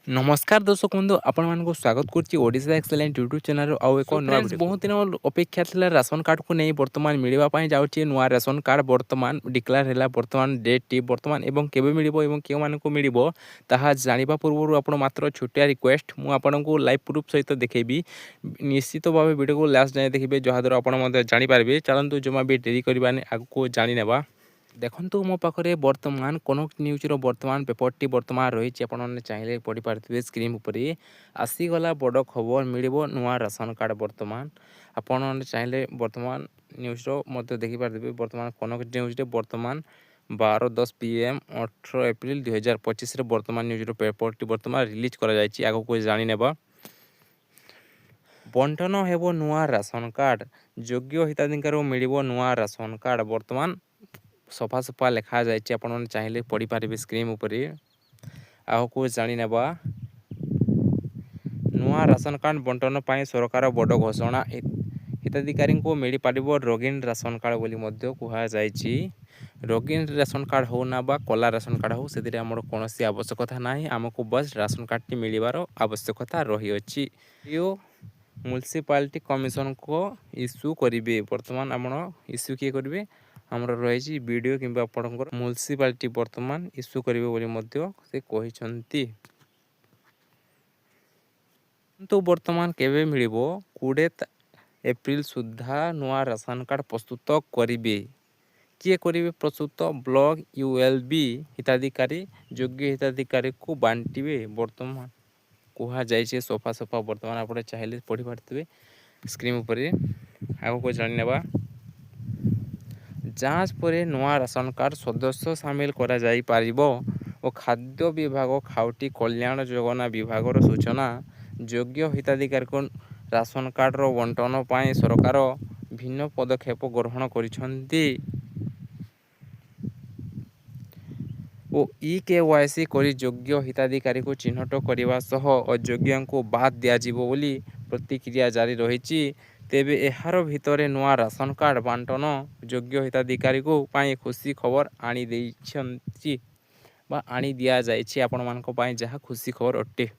नमस्कार दर्शक बंधु आपण मानक स्वागत करुच्ची ओडिशा एक्सलेंट यूट्यूब चैनल आउ एक नुआ वीडियो बहुत दिन अपेक्षा थिला राशन कार्ड को नहीं वर्तमान मिलवा पाई जाउची नुआ राशन कार्ड वर्तमान डिक्लेयर हैला वर्तमान डेट टी वर्तमान एवं केबे मिलिबो एवं केउ मानको मिलिबो ताहा जानिबा पूर्व आपण मात्र छोटिया रिक्वेस्ट मु आपनको लाइव प्रूफ सहित देखेबी निश्चित भाव वीडियो को लास्ट जाए देखिबे जहा द्वारा आपण मध्ये जानि पारबे चलंतु जमा भी देरी करबानी आगु जानि नेबा देखंतु मो पाखरे वर्तमान कनक न्यूज रो वर्तमान पेपरटी वर्तमान रही आपने चाहिए पढ़ी पारे स्क्रीन उपर आसीगला बड़ खबर मिलिबो नुआ राशन कार्ड वर्तमान आपण चाहिए वर्तमान न्यूज रो मध्य देखि पारे वर्तमान कनक न्यूज रे वर्तमान 12:10 PM 18 एप्रिल 2025 रे वर्तमान न्यूज रो पेपरटी वर्तमान रिलीज करा जायछि आगो को जानि नेबा बंटन हेबो नुआ राशन कार्ड योग्य हिताधिकारी मिलिबो नुआ राशन कार्ड वर्तमान सफा सफा लिखा जाए आपने चाहिए पढ़ी पारे स्क्रीन उपर को जानी नेबा नुआ राशन कार्ड बंटन पर सरकार बड़ घोषणा हिताधिकारी को मिल पार रंगीन राशन कार्ड बोली कहुई रंगीन राशन कार्ड हो ना बा कला राशन कार्ड हो से आम कौन आवश्यकता ना आमको बस राशन कार्ड टी मिलवार आवश्यकता रही अछि म्युनिसिपालिटी कमिशन को इश्यू करेंगे वर्तमान आम इश्यू किए करेंगे आमर रही वीडियो कि म्युनिसिपालिटी वर्तमान इश्यू करेंगे बोली से कहते तो वर्तमान केवे मिलिबो 20 एप्रिल सुधा नुआ राशन कार्ड प्रस्तुत करेंगे किए करेंगे प्रस्तुत ब्लॉक ULB हिताधिकारी योग्य हिताधिकारी को बांटे वर्तमान कह जाए सफा सफा वर्तमान आप चाहिए पढ़ी पारे स्क्रीन उपर आगे को जानी नेबा जांच पर नुआ राशन कार्ड सदस्य सामिल करा जाई पारिबो और खाद्य विभाग खाउटी कल्याण योजना विभाग सूचना योग्य हिताधिकारी को राशन कार्ड रो बंटन पाई सरकार भिन्न पदक्षेप ग्रहण करिसंती ओ EKYC करी योग्य हिताधिकारी को चिन्हट करने सह अयोग्य को बाद दिज्व बोली प्रतिक्रिया जारी रही तेबे एहार भितरे नुआ राशन कार्ड बांटन योग्य हिताधिकारी को पाई खुशी खबर आनी देइछंती बा आनी दिया जाइछि आपण मानको पाई जहा खुशी खबर अटे।